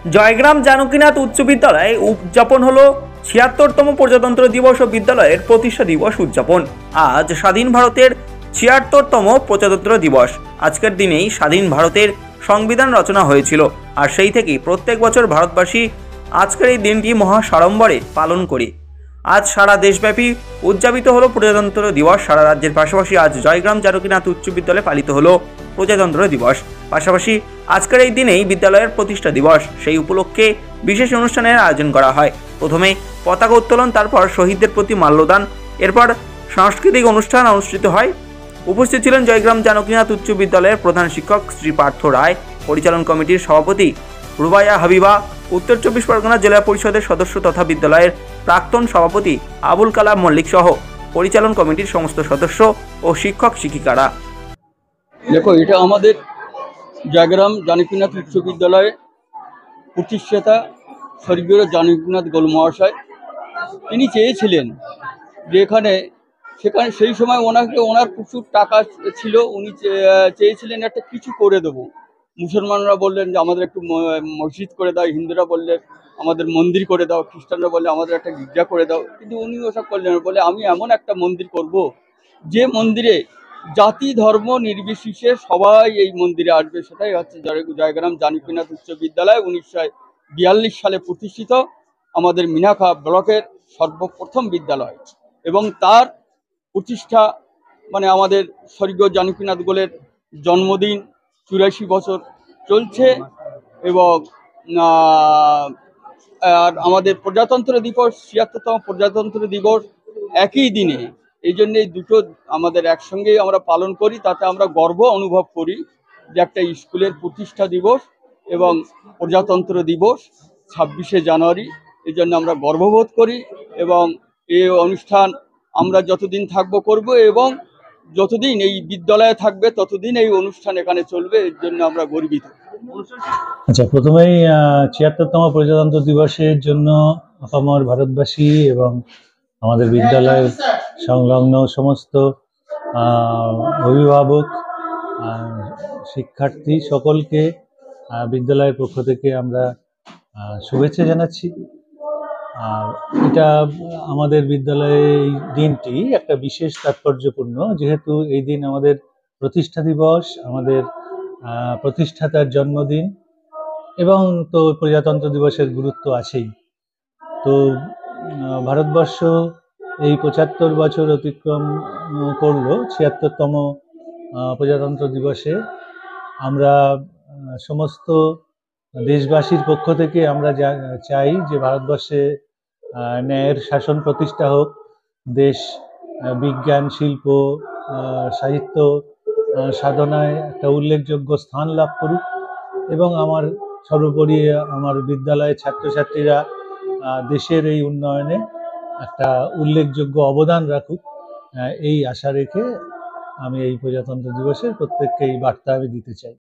জয়গ্রাম জানকীনাথ উচ্চ বিদ্যালয়ে উদযাপন হলো ৭৬তম প্রজাতন্ত্র দিবস ও বিদ্যালয়ের প্রতিষ্ঠা দিবস উদযাপন। আজ স্বাধীন ভারতের ৭৬তম প্রজাতন্ত্র দিবস। আজকের দিনেই স্বাধীন ভারতের সংবিধান রচনা হয়েছিল, আর সেই থেকেই প্রত্যেক বছর ভারতবাসী আজকের এই দিনটি মহা সাড়ম্বরে পালন করি। আজ সারা দেশব্যাপী উদযাপিত হলো প্রজাতন্ত্র দিবস। সারা রাজ্যের পাশাপাশি আজ জয়গ্রাম জানকীনাথ উচ্চ বিদ্যালয়ে পালিত হলো প্রজাতন্ত্র দিবস। পাশাপাশি আজকের এই দিনেই বিদ্যালয়ের প্রতিষ্ঠা দিবস। সেই উপলক্ষে বিশেষ অনুষ্ঠানের আয়োজন করা হয়। প্রথমে পতাকা উত্তোলন, তারপর শহীদদের প্রতি মাল্যদান, এরপর সাংস্কৃতিক অনুষ্ঠান অনুষ্ঠিত হয়। উপস্থিত ছিলেন জয়গ্রাম জানকীনাথ উচ্চ বিদ্যালয়ের প্রধান শিক্ষক শ্রী পার্থ রায়, পরিচালন কমিটির সভাপতি রুবাইয়া হাবিবা, উত্তর চব্বিশ পরগনা জেলা পরিষদের সদস্য তথা বিদ্যালয়ের প্রাক্তন সভাপতি আবুল কালাম মল্লিক সহ পরিচালন কমিটির সমস্ত সদস্য ও শিক্ষক শিক্ষিকারা। দেখো, এটা আমাদের জয়গ্রাম জানকীনাথ উচ্চ বিদ্যালয়ে প্রতিষ্ঠাতা স্বর্গীয় জানকীনাথ গোল মহাশয়, তিনি চেয়েছিলেন যে সেখানে সেই সময় ওনার প্রচুর টাকা ছিল, উনি চেয়েছিলেন একটা কিছু করে দেবো। মুসলমানরা বললেন যে আমাদের একটু মসজিদ করে দাও, হিন্দুরা বললেন আমাদের মন্দির করে দাও, খ্রিস্টানরা বললে আমাদের একটা গির্জা করে দাও। কিন্তু উনি ওসব করলেন, বলে আমি এমন একটা মন্দির করব যে মন্দিরে জাতি ধর্ম নির্বিশেষে সবাই এই মন্দিরে আসবে। সেটাই হচ্ছে জয়গ্রাম জানকীনাথ উচ্চ বিদ্যালয়, 1942 সালে প্রতিষ্ঠিত আমাদের মিনাখা ব্লকের সর্বপ্রথম বিদ্যালয়। এবং তার প্রতিষ্ঠা মানে আমাদের স্বর্গীয় জানকীনাথ গোলের জন্মদিন 84 বছর চলছে। এবং আর আমাদের প্রজাতন্ত্র দিবস ৭৬তম প্রজাতন্ত্র দিবস একই দিনে। এই জন্য এই দুটো আমাদের একসঙ্গেই আমরা পালন করি, তাতে আমরা গর্ব অনুভব করি যে একটা স্কুলের প্রতিষ্ঠা দিবস এবং প্রজাতন্ত্র দিবস 26শে জানুয়ারি। এই জন্য আমরা গর্ববোধ করি এবং এই অনুষ্ঠান আমরা যতদিন থাকবো করব, এবং যতদিন এই বিদ্যালয়ে থাকবে ততদিন এই অনুষ্ঠান এখানে চলবে। এর জন্য আমরা গর্বিত। আচ্ছা, প্রথমেই ৭৬তম প্রজাতন্ত্র দিবসের জন্য আপামর ভারতবাসী এবং আমাদের বিদ্যালয়ের সংলগ্ন সমস্ত অভিভাবক, শিক্ষার্থী সকলকে বিদ্যালয়ের পক্ষ থেকে আমরা শুভেচ্ছা জানাচ্ছি। আর এটা আমাদের বিদ্যালয়ে এই দিনটি একটা বিশেষ তাৎপর্যপূর্ণ, যেহেতু এই দিন আমাদের প্রতিষ্ঠা দিবস, আমাদের প্রতিষ্ঠাতার জন্মদিন, এবং তো প্রজাতন্ত্র দিবসের গুরুত্ব আছেই। তো ভারতবর্ষ এই ৭৫ বছর অতিক্রম করলো ৭৬তম প্রজাতন্ত্র দিবসে। আমরা সমস্ত দেশবাসীর পক্ষ থেকে আমরা চাই যে ভারতবর্ষে ন্যায়ের শাসন প্রতিষ্ঠা হোক, দেশ বিজ্ঞান, শিল্প, সাহিত্য সাধনায় একটা উল্লেখযোগ্য স্থান লাভ করুক, এবং সর্বোপরি আমার বিদ্যালয়ের ছাত্রছাত্রীরা দেশের এই উন্নয়নে একটা উল্লেখযোগ্য অবদান রাখুক, এই আশা রেখে আমি এই প্রজাতন্ত্র দিবসের প্রত্যেককে এই বার্তা আমি দিতে চাই।